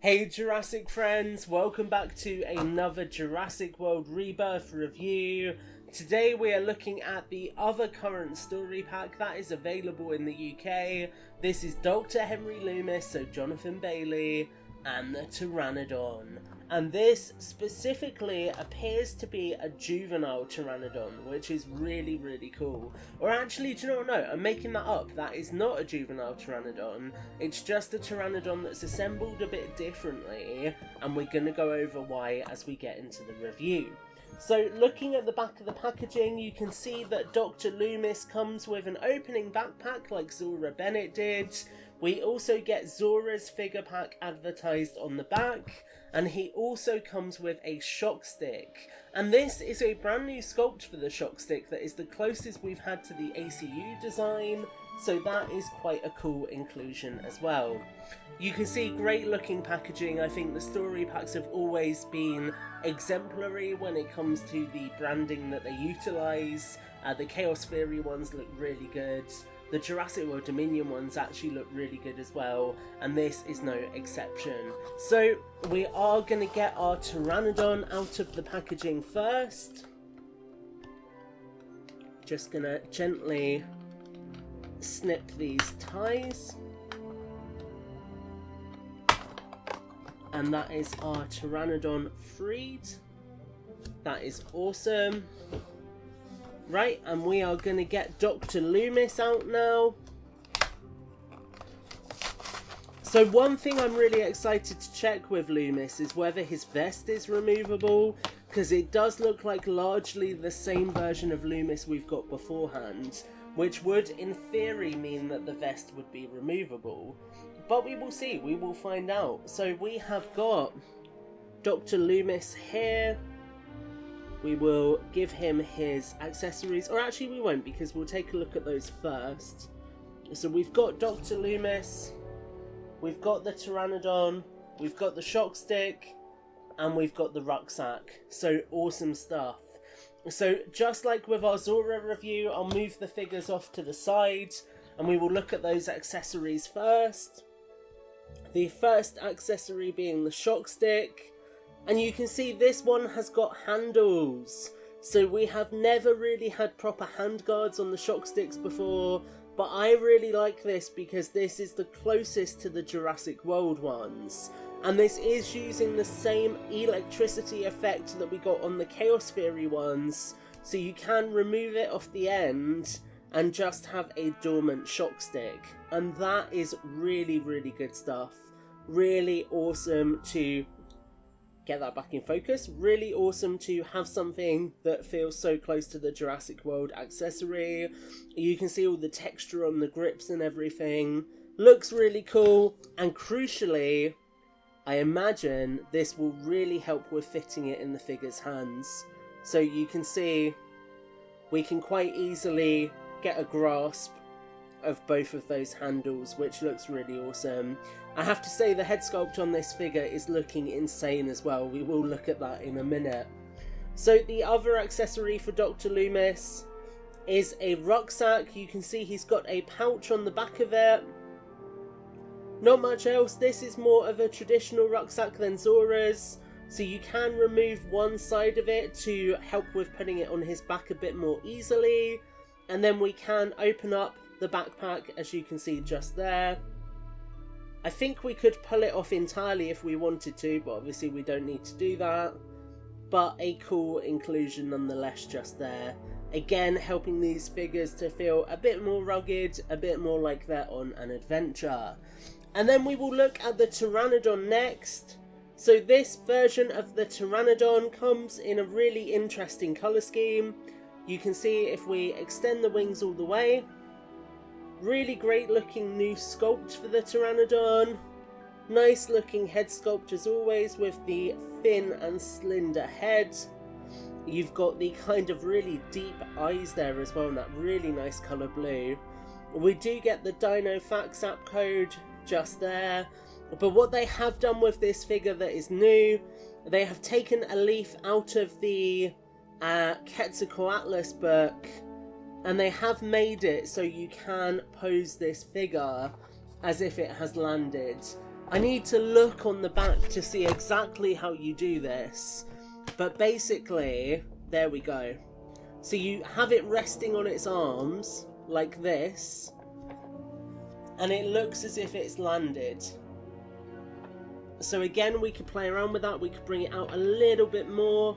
Hey Jurassic friends, welcome back to another Jurassic World Rebirth review. Today we are looking at the other current story pack that is available in the UK. This is Doctor Henry Loomis, so Jonathan Bailey, and the Pteranodon. And this specifically appears to be a juvenile Pteranodon, which is really, really cool. Or actually, do you know what? No, I'm making that up. That is not a juvenile Pteranodon. It's just a Pteranodon that's assembled a bit differently, and we're going to go over why as we get into the review. So, looking at the back of the packaging, you can see that Dr. Loomis comes with an opening backpack like Zora Bennett did. We also get Zora's figure pack advertised on the back, and he also comes with a shock stick. And this is a brand new sculpt for the shock stick that is the closest we've had to the ACU design, so that is quite a cool inclusion as well. You can see great looking packaging. I think the story packs have always been exemplary when it comes to the branding that they utilise. The Chaos Theory ones look really good. The Jurassic World Dominion ones actually look really good as well, and this is no exception. So we are going to get our Pteranodon out of the packaging first. Just going to gently snip these ties. And that is our Pteranodon freed. That is awesome. Right, and we are going to get Dr. Loomis out now. So one thing I'm really excited to check with Loomis is whether his vest is removable, because it does look like largely the same version of Loomis we've got beforehand, which would in theory mean that the vest would be removable. But we will see, we will find out. So we have got Dr. Loomis here. We will give him his accessories, or actually we won't, because we'll take a look at those first. So we've got Dr. Loomis, we've got the Pteranodon, we've got the shock stick, and we've got the rucksack. So awesome stuff. So just like with our Zora review, I'll move the figures off to the side, and we will look at those accessories first. The first accessory being the shock stick. And you can see this one has got handles. So we have never really had proper handguards on the shock sticks before, but I really like this because this is the closest to the Jurassic World ones. And this is using the same electricity effect that we got on the Chaos Theory ones, so you can remove it off the end and just have a dormant shock stick. And that is really, really good stuff. Really awesome to get that back in focus. Really awesome to have something that feels so close to the Jurassic World accessory. You can see all the texture on the grips and everything. Looks really cool, and crucially, I imagine this will really help with fitting it in the figure's hands. So you can see we can quite easily get a grasp of both of those handles, which looks really awesome. I have to say the head sculpt on this figure is looking insane as well. We will look at that in a minute. So the other accessory for Dr. Loomis is a rucksack. You can see he's got a pouch on the back of it. Not much else. This is more of a traditional rucksack than Zora's, so you can remove one side of it to help with putting it on his back a bit more easily. And then we can open up the backpack, as you can see just there. I think we could pull it off entirely if we wanted to, but obviously we don't need to do that. But a cool inclusion nonetheless just there. Again, helping these figures to feel a bit more rugged, a bit more like they're on an adventure. And then we will look at the Pteranodon next. So this version of the Pteranodon comes in a really interesting colour scheme. You can see if we extend the wings all the way. Really great looking new sculpt for the Pteranodon. Nice looking head sculpt as always, with the thin and slender head. You've got the kind of really deep eyes there as well, and that really nice colour blue. We do get the Dino Facts app code just there. But what they have done with this figure that is new, they have taken a leaf out of the Quetzalcoatlus book, and they have made it so you can pose this figure as if it has landed. I need to look on the back to see exactly how you do this. But basically, there we go. So you have it resting on its arms, like this. And it looks as if it's landed. So again, we could play around with that. We could bring it out a little bit more.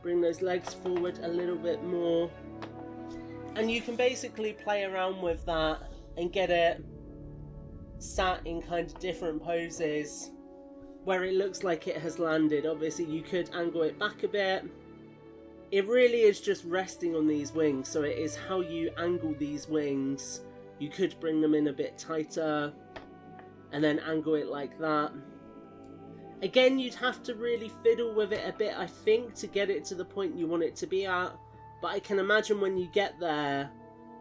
Bring those legs forward a little bit more. And you can basically play around with that and get it sat in kind of different poses where it looks like it has landed. Obviously, you could angle it back a bit. It really is just resting on these wings, so it is how you angle these wings. You could bring them in a bit tighter and then angle it like that. Again, you'd have to really fiddle with it a bit, I think, to get it to the point you want it to be at. But I can imagine when you get there,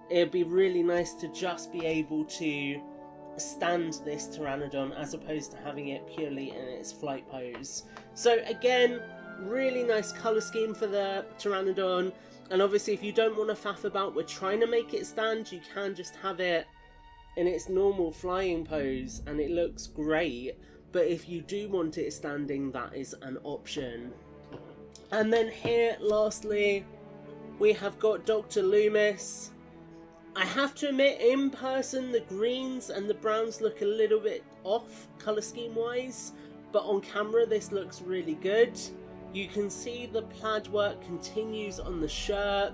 it'd be really nice to just be able to stand this Pteranodon as opposed to having it purely in its flight pose. So again, really nice colour scheme for the Pteranodon. And obviously if you don't want to faff about with trying to make it stand, you can just have it in its normal flying pose and it looks great. But if you do want it standing, that is an option. And then here, lastly, we have got Dr. Loomis. I have to admit, in person, the greens and the browns look a little bit off, colour scheme wise. But on camera, this looks really good. You can see the plaid work continues on the shirt.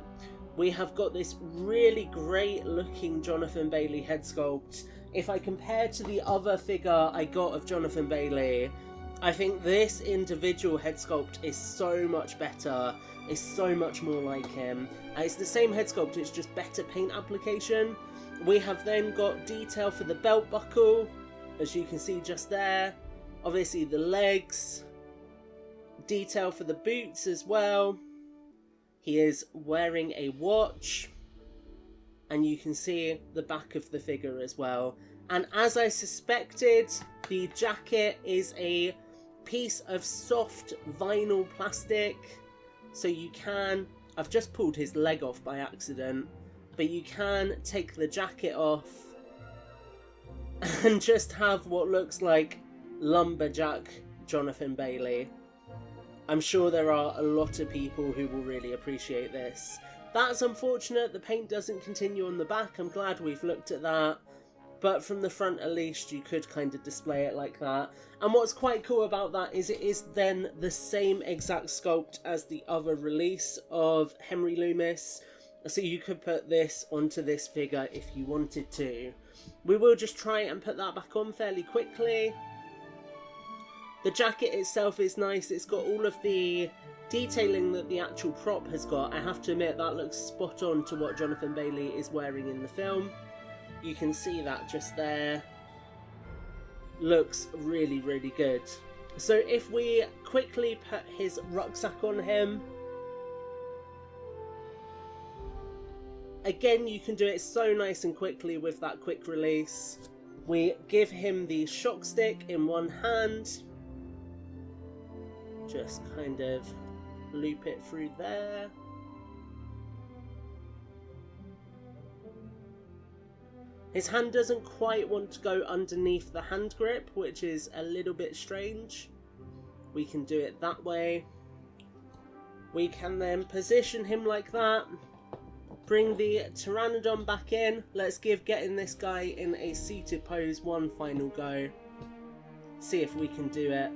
We have got this really great looking Jonathan Bailey head sculpt. If I compare to the other figure I got of Jonathan Bailey, I think this individual head sculpt is so much better. It's so much more like him. It's the same head sculpt, it's just better paint application. We have then got detail for the belt buckle, as you can see just there. Obviously the legs. Detail for the boots as well. He is wearing a watch. And you can see the back of the figure as well. And as I suspected, the jacket is a piece of soft vinyl plastic. So you can, I've just pulled his leg off by accident, but you can take the jacket off and just have what looks like lumberjack Jonathan Bailey. I'm sure there are a lot of people who will really appreciate this. That's unfortunate, the paint doesn't continue on the back. I'm glad we've looked at that. But from the front at least, you could kind of display it like that. And what's quite cool about that is it is then the same exact sculpt as the other release of Henry Loomis. So you could put this onto this figure if you wanted to. We will just try and put that back on fairly quickly. The jacket itself is nice. It's got all of the detailing that the actual prop has got. I have to admit that looks spot on to what Jonathan Bailey is wearing in the film. You can see that just there. Looks really, really good. So if we quickly put his rucksack on him. Again, you can do it so nice and quickly with that quick release. We give him the shock stick in one hand. Just kind of loop it through there. His hand doesn't quite want to go underneath the hand grip, which is a little bit strange. We can do it that way. We can then position him like that. Bring the Pteranodon back in. Let's give getting this guy in a seated pose one final go. See if we can do it.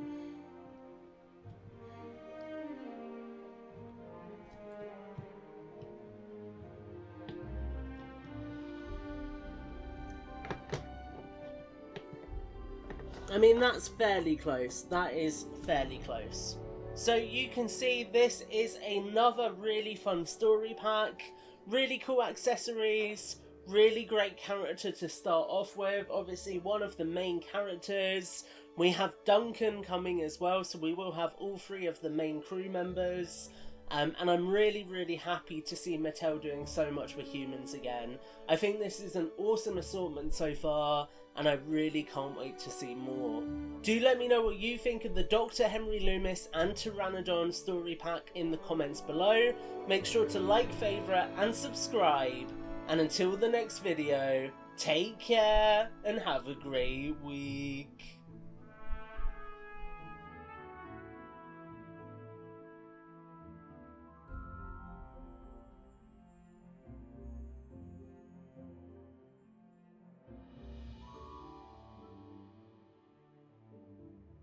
I mean, that's fairly close. That is fairly close. So you can see this is another really fun story pack. Really cool accessories. Really great character to start off with. Obviously one of the main characters. We have Duncan coming as well. So we will have all three of the main crew members. And I'm really, really happy to see Mattel doing so much with humans again. I think this is an awesome assortment so far, and I really can't wait to see more. Do let me know what you think of the Doctor Henry Loomis and Pteranodon story pack in the comments below. Make sure to like, favourite and subscribe, And until the next video, take care and have a great week.